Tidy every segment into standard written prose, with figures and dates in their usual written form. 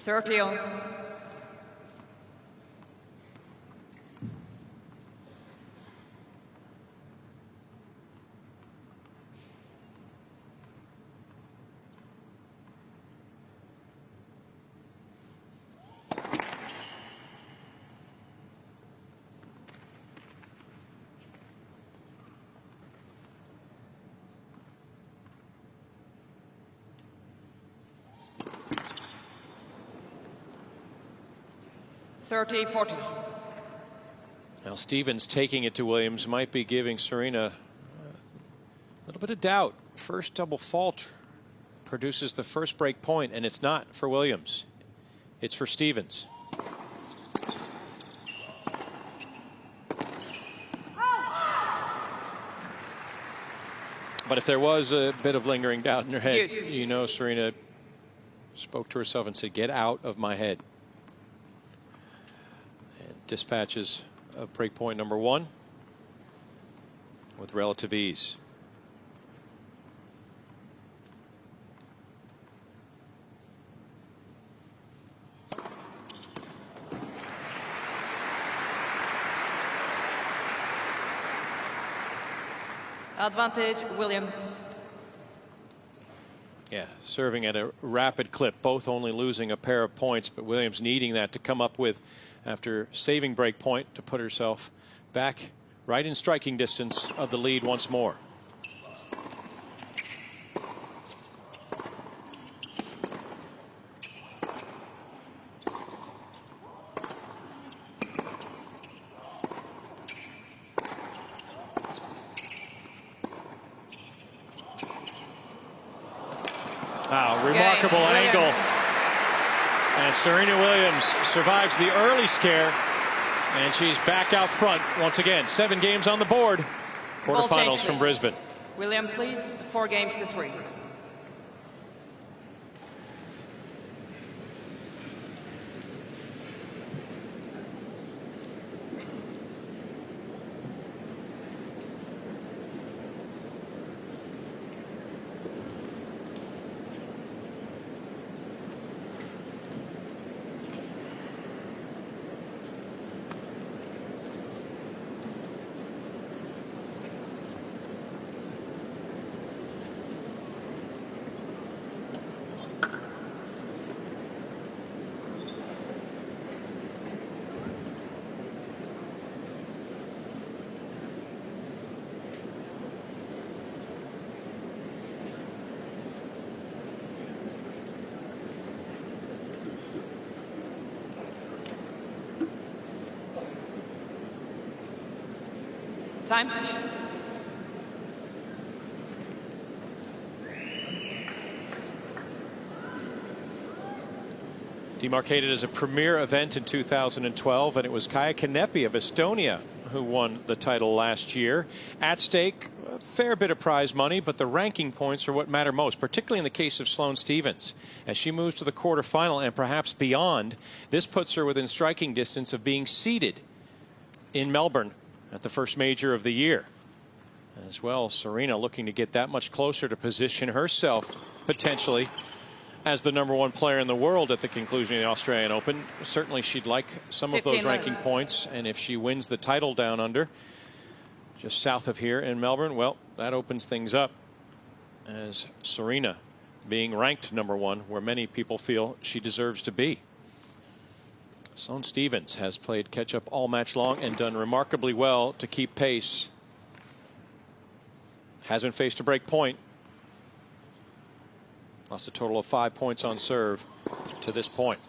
30 all. (30-40). Now Stevens taking it to Williams might be giving Serena a little bit of doubt. First double fault produces the first break point, and it's not for Williams. It's for Stevens. But if there was a bit of lingering doubt in her head, you know Serena spoke to herself and said, "Get out of my head." Dispatches of break point number 1 with relative ease. Advantage Williams. Yeah, serving at a rapid clip, both only losing a pair of points, but Williams needing that to come up with after saving break point to put herself back right in striking distance of the lead once more. Wow, remarkable angle. And Serena Williams survives the early scare, and she's back out front once again. 7 games on the board. Quarterfinals from Brisbane. Williams leads 4-3. Time. Demarcated as a premier event in 2012, and it was Kaia Kanepi of Estonia who won the title last year. At stake, a fair bit of prize money, but the ranking points are what matter most, particularly in the case of Sloane Stevens. As she moves to the quarterfinal and perhaps beyond, this puts her within striking distance of being seeded in Melbourne at the first major of the year. As well, Serena looking to get that much closer to position herself potentially as the #1 player in the world at the conclusion of the Australian Open. Certainly she'd like some of those ranking points, and if she wins the title down under just south of here in Melbourne, well, that opens things up as Serena being ranked #1 where many people feel she deserves to be. Sloane Stevens has played catch-up all match long and done remarkably well to keep pace. Hasn't faced a break point. Lost a total of 5 points on serve to this point.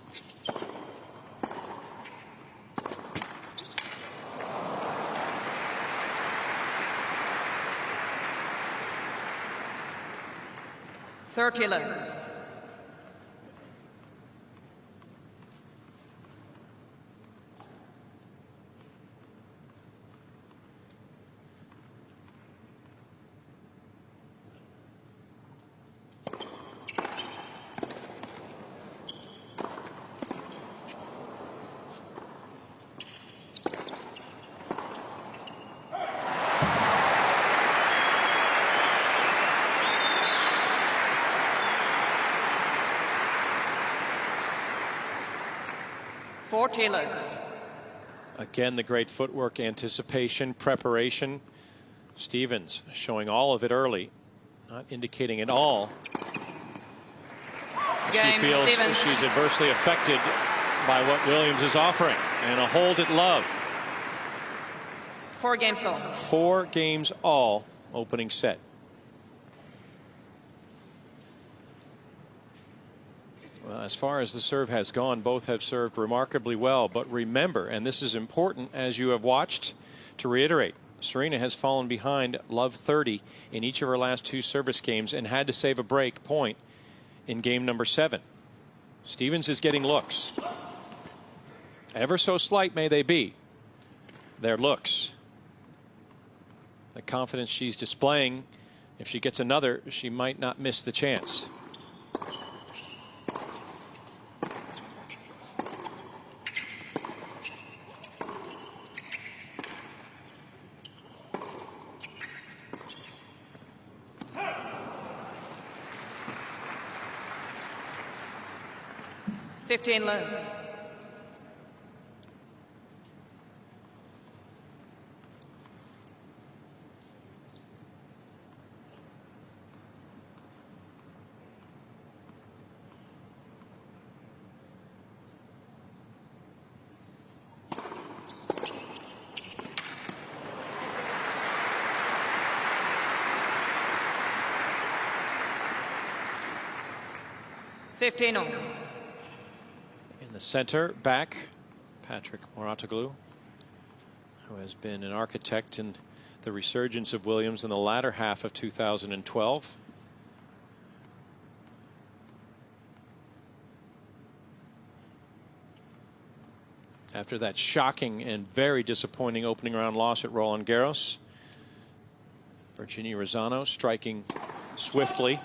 (30-11). 14 love. Again, the great footwork, anticipation, preparation. Stevens showing all of it early, not indicating at all Game, she feels Stevens. she's adversely affected by what Williams is offering. And a hold at love. 4 games all. 4 games all opening set. Well, as far as the serve has gone, both have served remarkably well. But remember, and this is important as you have watched, to reiterate, Serena has fallen behind love 30 in each of her last 2 service games and had to save a break point in game number 7. Stevens is getting looks. Ever so slight may they be, they're looks. The confidence she's displaying, if she gets another, she might not miss the chance. $15 love. $15 all. In the center, back, Patrick Mouratoglou, who has been an architect in the resurgence of Williams in the latter half of 2012. After that shocking and very disappointing opening round loss at Roland Garros, Virginia Rosano striking swiftly,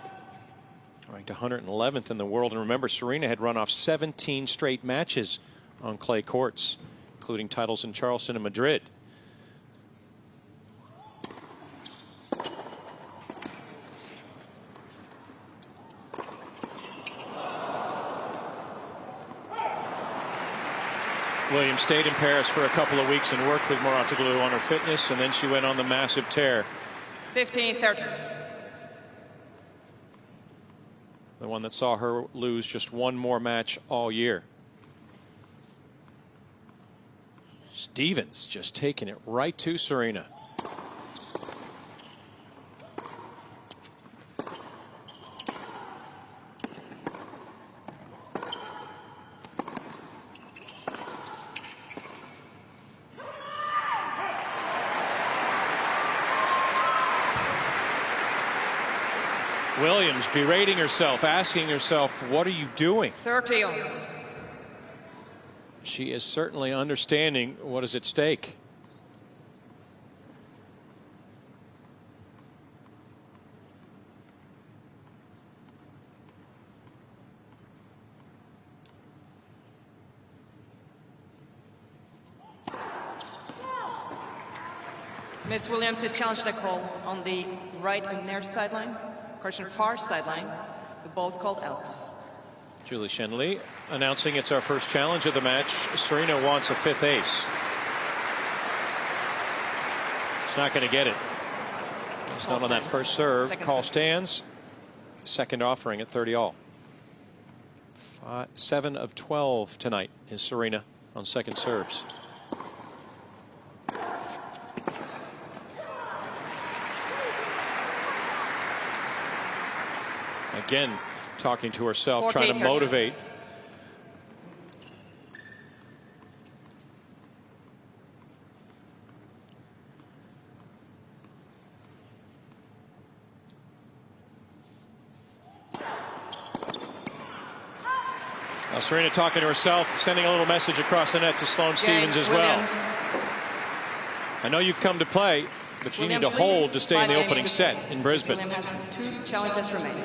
ranked 111th in the world. And remember, Serena had run off 17 straight matches on clay courts, including titles in Charleston and Madrid. Williams stayed in Paris for a couple of weeks and worked with Mouratoglou on her fitness, and then she went on the massive tear. 15-13. The one that saw her lose just one more match all year. Stevens just taking it right to Serena. Williams berating herself, asking herself, what are you doing? 30 all. She is certainly understanding what is at stake. Miss Williams has challenged the call on the right and near sideline. Correction, far sideline. The ball's called out. Julie Shenley announcing it's our first challenge of the match. Serena wants a 5th ace. She's not going to get it. It's not on that first serve. Second Call serve. stands. Second offering at 30 all. 7 of 12 tonight is Serena on second serves. Again, talking to herself, trying to motivate. Now Serena talking to herself, sending a little message across the net to Sloane Stevens as well. I know you've come to play, but you need to hold to stay in the opening set in Brisbane. Williams has 2 challenges remaining.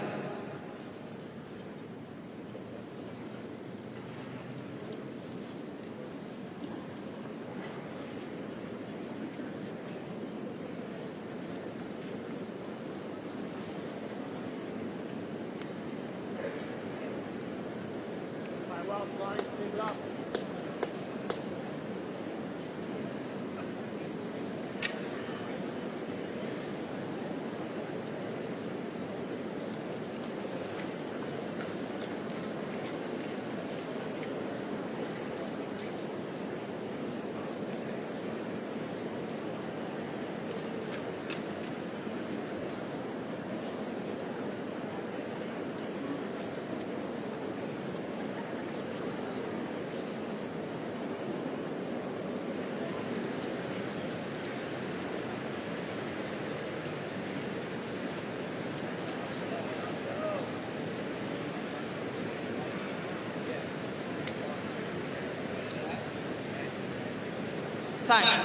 Time.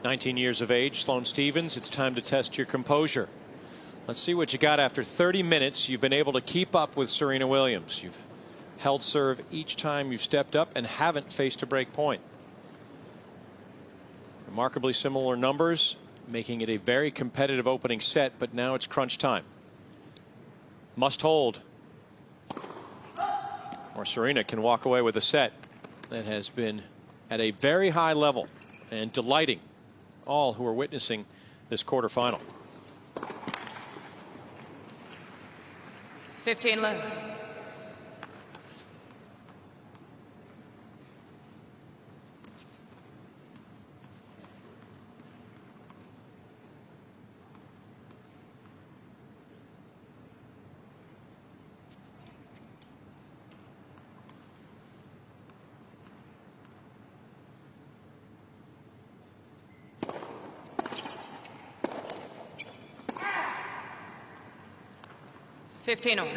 "19 years of age, Sloane Stephens. It's time to test your composure. Let's see what you got after 30 minutes. You've been able to keep up with Serena Williams. You've held serve each time you've stepped up and haven't faced a break point. Remarkably similar numbers, making it a very competitive opening set, but now it's crunch time. Must hold, or Serena can walk away with a set that has been at a very high level and delighting all who are witnessing this quarterfinal. 15 left. Fifteen on.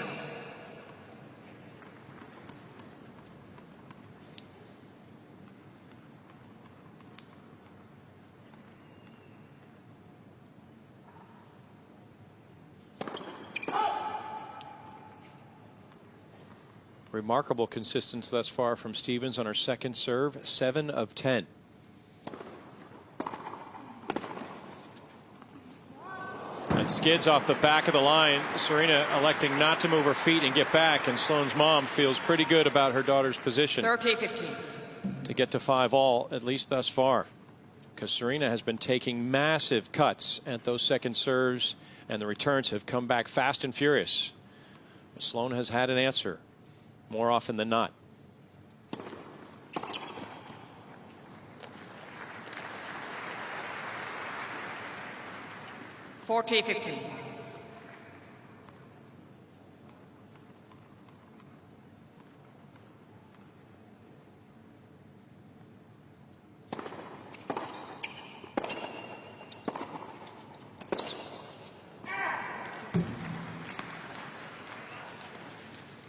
Remarkable consistency thus far from Stephens on her second serve, 7 of 10. And skids off the back of the line. Serena electing not to move her feet and get back, and Sloane's mom feels pretty good about her daughter's position 30-15. to get to 5-all, at least thus far, because Serena has been taking massive cuts at those second serves, and the returns have come back fast and furious. Sloane has had an answer more often than not. Forty 15.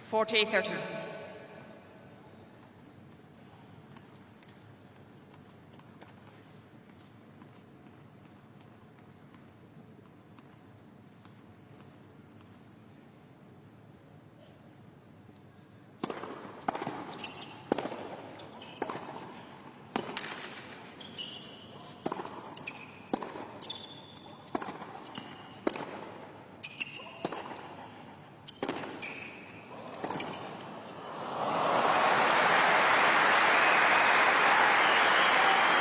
Forty 30.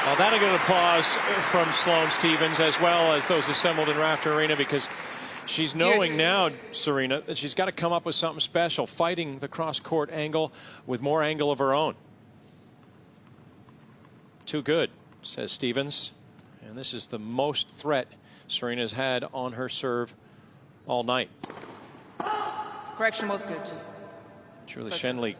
Well, that'll get applause from Sloane Stephens as well as those assembled in Rafter Arena, because she's knowing now, Serena, that she's got to come up with something special, fighting the cross-court angle with more angle of her own. Too good, says Stephens. And this is the most threat Serena's had on her serve all night. Correction was good. Julie Shenley